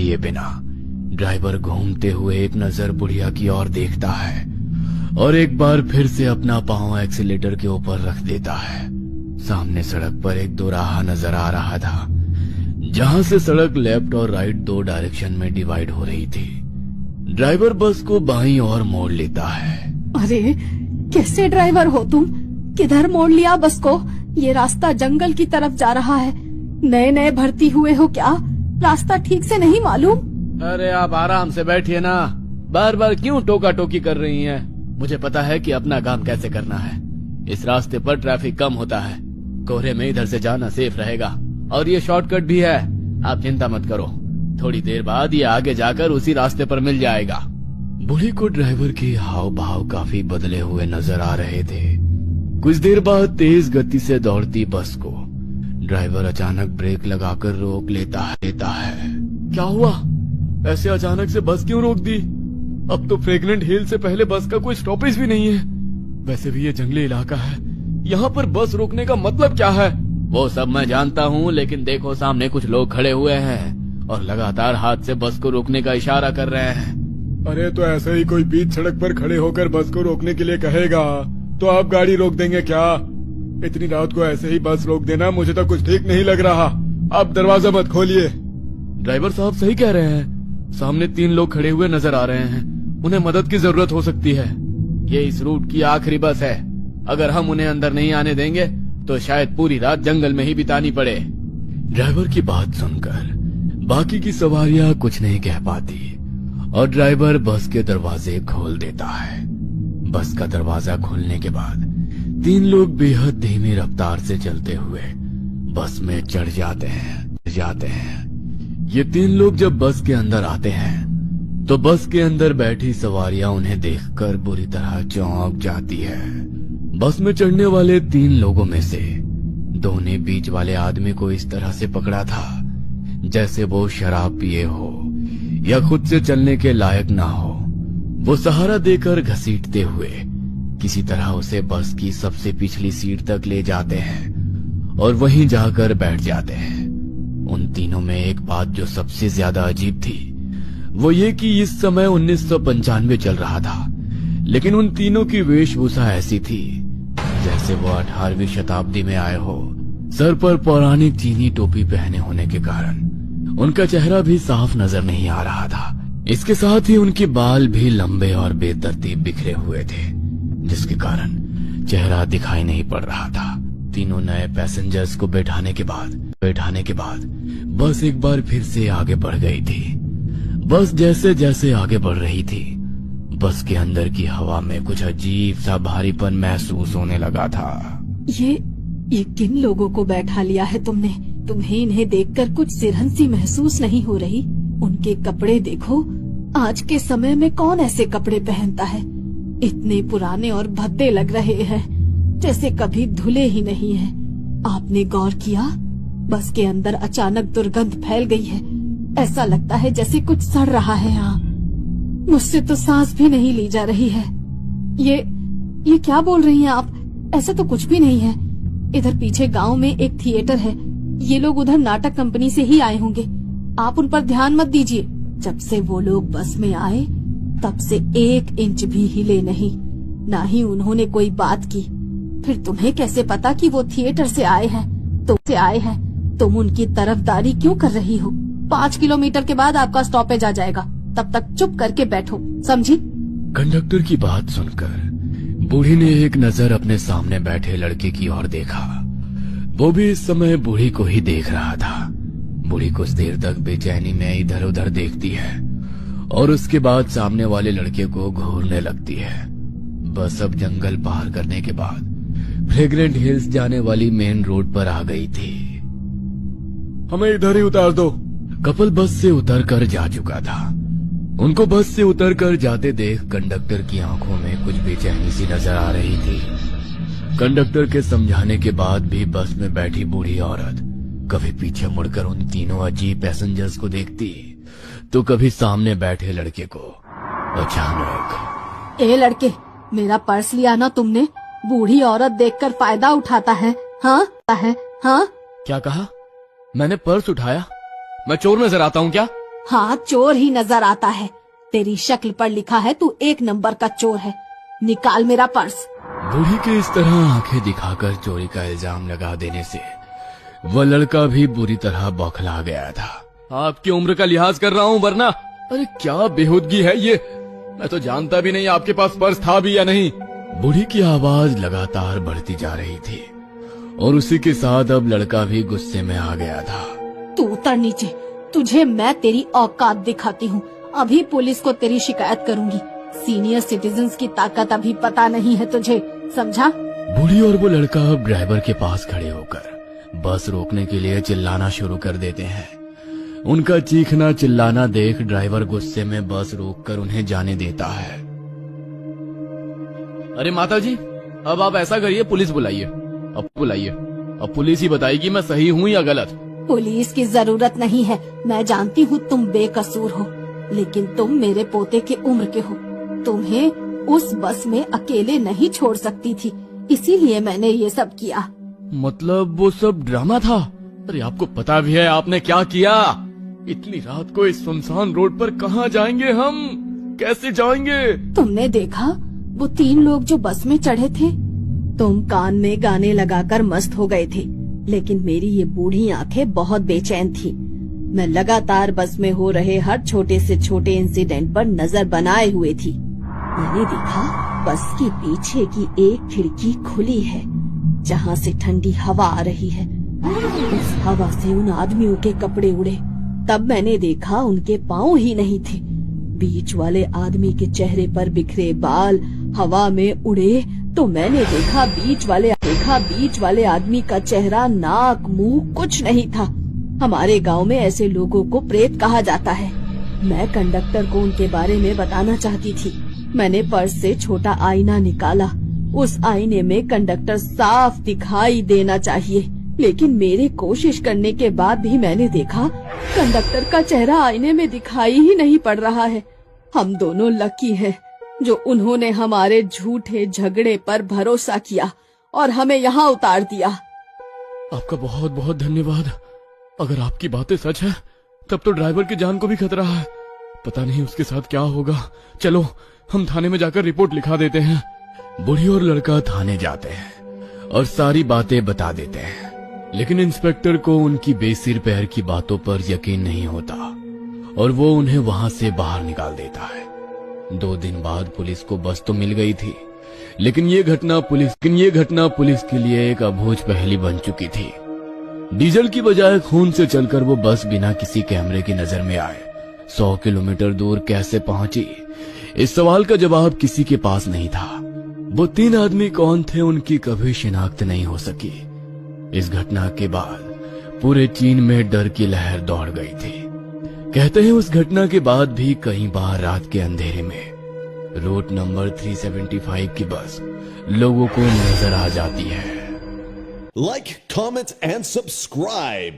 दिए बिना ड्राइवर घूमते हुए एक नजर बुढ़िया की ओर देखता है और एक बार फिर से अपना पांव एक्सीलेटर के ऊपर रख देता है। सामने सड़क पर एक दोराहा नजर आ रहा था, जहां से सड़क लेफ्ट और राइट 2 डायरेक्शन में डिवाइड हो रही थी। ड्राइवर बस को बाईं ओर मोड़ लेता है। अरे कैसे ड्राइवर हो तुम? किधर मोड़ लिया बस को? ये रास्ता जंगल की तरफ जा रहा है। नए नए भर्ती हुए हो क्या? रास्ता ठीक से नहीं मालूम? अरे आप आराम से बैठिए ना, बार बार क्यों टोका टोकी कर रही हैं? मुझे पता है कि अपना काम कैसे करना है। इस रास्ते पर ट्रैफिक कम होता है, कोहरे में इधर से जाना सेफ रहेगा और ये शॉर्टकट भी है। आप चिंता मत करो, थोड़ी देर बाद ये आगे जाकर उसी रास्ते पर मिल जाएगा। बूढ़ी को ड्राइवर के हाव भाव काफी बदले हुए नजर आ रहे थे। कुछ देर बाद तेज गति से दौड़ती बस को ड्राइवर अचानक ब्रेक लगाकर रोक लेता है। क्या हुआ? ऐसे अचानक से बस क्यों रोक दी? अब तो फ्रेगनेंट हिल से पहले बस का कोई स्टॉपेज भी नहीं है। वैसे भी ये जंगली इलाका है, यहाँ पर बस रोकने का मतलब क्या है? वो सब मैं जानता हूँ, लेकिन देखो सामने कुछ लोग खड़े हुए हैं और लगातार हाथ से बस को रोकने का इशारा कर रहे हैं। अरे तो ऐसे ही कोई बीच सड़क पर खड़े होकर बस को रोकने के लिए कहेगा तो आप गाड़ी रोक देंगे क्या? इतनी रात को ऐसे ही बस रोक देना मुझे तो कुछ ठीक नहीं लग रहा। आप दरवाजा मत खोलिए। ड्राइवर साहब सही कह रहे हैं, सामने 3 लोग खड़े हुए नजर आ रहे हैं, उन्हें मदद की जरूरत हो सकती है। ये इस रूट की आखिरी बस है, अगर हम उन्हें अंदर नहीं आने देंगे तो शायद पूरी रात जंगल में ही बितानी पड़े। ड्राइवर की बात सुनकर बाकी की सवारियां कुछ नहीं कह पाती और ड्राइवर बस के दरवाजे खोल देता है। बस का दरवाजा खोलने के बाद 3 लोग बेहद धीमी रफ्तार से चलते हुए बस में चढ़ जाते हैं। ये 3 लोग जब बस के अंदर आते हैं तो बस के अंदर बैठी सवारियां उन्हें देखकर बुरी तरह चौंक जाती है। बस में चढ़ने वाले 3 लोगों में से 2 ने बीच वाले आदमी को इस तरह से पकड़ा था जैसे वो शराब पिए हो या खुद से चलने के लायक ना हो। वो सहारा देकर घसीटते हुए किसी तरह उसे बस की सबसे पिछली सीट तक ले जाते हैं और वहीं जाकर बैठ जाते हैं। उन तीनों में एक बात जो सबसे ज्यादा अजीब थी वो ये कि इस समय 1995 चल रहा था, लेकिन उन तीनों की वेशभूषा ऐसी थी जैसे वो 18वीं शताब्दी में आए हो। सर पर पौराणिक चीनी टोपी पहने होने के कारण उनका चेहरा भी साफ नजर नहीं आ रहा था। इसके साथ ही उनके बाल भी लंबे और बेतरतीब बिखरे हुए थे, जिसके कारण चेहरा दिखाई नहीं पड़ रहा था। तीनों नए पैसेंजर्स को बैठाने के बाद बस एक बार फिर से आगे बढ़ गई थी। बस जैसे जैसे आगे बढ़ रही थी, बस के अंदर की हवा में कुछ अजीब सा भारीपन महसूस होने लगा था। ये किन लोगों को बैठा लिया है तुमने? तुम्हें इन्हें देखकर कुछ सिरहन सी महसूस नहीं हो रही? उनके कपड़े देखो, आज के समय में कौन ऐसे कपड़े पहनता है? इतने पुराने और भद्दे लग रहे हैं, जैसे कभी धुले ही नहीं है। आपने गौर किया? बस के अंदर अचानक दुर्गंध फैल गई है। ऐसा लगता है जैसे कुछ सड़ रहा है यहाँ। मुझसे तो सांस भी नहीं ली जा रही है। ये क्या बोल रही हैं आप? ऐसा तो कुछ भी नहीं है। इधर पीछे गांव में एक थिएटर है, ये लोग उधर नाटक कंपनी से ही आए होंगे। आप उन पर ध्यान मत दीजिए। जब से वो लोग बस में आए तब से 1 इंच भी हिले नहीं, ना ही उन्होंने कोई बात की। फिर तुम्हें कैसे पता कि वो थिएटर से आए हैं? तुम उनकी तरफदारी क्यों कर रही हो? 5 किलोमीटर के बाद आपका स्टॉपेज आ जाएगा, तब तक चुप करके बैठो, समझी? कंडक्टर की बात सुनकर बूढ़ी ने एक नजर अपने सामने बैठे लड़के की ओर देखा। वो भी इस समय बूढ़ी को ही देख रहा था। बूढ़ी कुछ देर तक बेचैनी में इधर उधर देखती है और उसके बाद सामने वाले लड़के को घूरने लगती है। बस अब जंगल पार करने के बाद फ्रेग्रेंट हिल्स जाने वाली मेन रोड पर आ गई थी। हमें इधर ही उतार दो। कपल बस से उतर कर जा चुका था। उनको बस से उतर कर जाते देख कंडक्टर की आंखों में कुछ बेचैनी सी नजर आ रही थी। कंडक्टर के समझाने के बाद भी बस में बैठी बूढ़ी औरत कभी पीछे मुड़कर उन तीनों अजीब पैसेंजर्स को देखती तो कभी सामने बैठे लड़के को। अचानक, ए लड़के, मेरा पर्स लिया ना तुमने? बूढ़ी औरत देखकर फायदा उठाता है? हाँ? क्या कहा? मैंने पर्स उठाया? मैं चोर नजर आता हूँ क्या? हाँ, चोर ही नजर आता है। तेरी शक्ल पर लिखा है तू 1 नंबर का चोर है। निकाल मेरा पर्स। बूढ़ी के इस तरह आंखें दिखाकर चोरी का इल्जाम लगा देने से वह लड़का भी बुरी तरह बौखला गया था। आपकी उम्र का लिहाज कर रहा हूँ वरना। अरे क्या बेहूदगी है ये, मैं तो जानता भी नहीं आपके पास पर्स था भी या नहीं। बूढ़ी की आवाज लगातार बढ़ती जा रही थी और उसी के साथ अब लड़का भी गुस्से में आ गया था। तू उतर नीचे, तुझे मैं तेरी औकात दिखाती हूँ। अभी पुलिस को तेरी शिकायत करूंगी। सीनियर सिटीजन्स की ताकत अभी पता नहीं है तुझे, समझा? बूढ़ी और वो लड़का अब ड्राइवर के पास खड़े होकर बस रोकने के लिए चिल्लाना शुरू कर देते हैं। उनका चीखना चिल्लाना देख ड्राइवर गुस्से में बस रोककर उन्हें जाने देता है। अरे माताजी, अब आप ऐसा करिए, पुलिस बुलाइए। अब बुलाइए, अब पुलिस ही बताएगी मैं सही हूँ या गलत। पुलिस की जरूरत नहीं है। मैं जानती हूँ तुम बेकसूर हो, लेकिन तुम मेरे पोते के उम्र के हो। तुम्हें उस बस में अकेले नहीं छोड़ सकती थी, इसीलिए मैंने ये सब किया। मतलब वो सब ड्रामा था? अरे आपको पता भी है आपने क्या किया? इतनी रात को इस सुनसान रोड पर कहाँ जाएंगे हम? कैसे जाएंगे? तुमने देखा वो 3 लोग जो बस में चढ़े थे? तुम कान में गाने लगाकर मस्त हो गए थे, लेकिन मेरी ये बूढ़ी आंखें बहुत बेचैन थी। मैं लगातार बस में हो रहे हर छोटे से छोटे इंसिडेंट पर नजर बनाए हुए थी। मैंने देखा बस के पीछे की एक खिड़की खुली है, जहाँ से ठंडी हवा आ रही है। उस हवा से उन आदमियों के कपड़े उड़े। तब मैंने देखा उनके पाँव ही नहीं थे। बीच वाले आदमी के चेहरे पर बिखरे बाल हवा में उड़े तो मैंने देखा बीच वाले आदमी का चेहरा, नाक, मुंह कुछ नहीं था। हमारे गांव में ऐसे लोगों को प्रेत कहा जाता है। मैं कंडक्टर को उनके बारे में बताना चाहती थी। मैंने पर्स से छोटा आईना निकाला। उस आईने में कंडक्टर साफ दिखाई देना चाहिए, लेकिन मेरे कोशिश करने के बाद भी मैंने देखा कंडक्टर का चेहरा आईने में दिखाई ही नहीं पड़ रहा है। हम दोनों लकी हैं जो उन्होंने हमारे झूठे झगड़े पर भरोसा किया और हमें यहाँ उतार दिया। आपका बहुत बहुत धन्यवाद। अगर आपकी बातें सच है तब तो ड्राइवर की जान को भी खतरा है। पता नहीं उसके साथ क्या होगा। चलो हम थाने में जाकर रिपोर्ट लिखा देते हैं। बूढ़ी और लड़का थाने जाते हैं और सारी बातें बता देते हैं, लेकिन इंस्पेक्टर को उनकी बेसिर पैर की बातों पर यकीन नहीं होता और वो उन्हें वहां से बाहर निकाल देता है। 2 दिन बाद पुलिस को बस तो मिल गई थी, लेकिन ये घटना पुलिस के लिए एक अबूझ पहेली बन चुकी थी। डीजल की बजाय खून से चलकर वो बस बिना किसी कैमरे की नजर में आए 100 किलोमीटर दूर कैसे पहुंची? इस सवाल का जवाब किसी के पास नहीं था। वो 3 आदमी कौन थे उनकी कभी शिनाख्त नहीं हो सकी। इस घटना के बाद पूरे चीन में डर की लहर दौड़ गई थी। कहते हैं उस घटना के बाद भी कई बार रात के अंधेरे में रूट नंबर 375 की बस लोगों को नजर आ जाती है। Like, comment, and subscribe.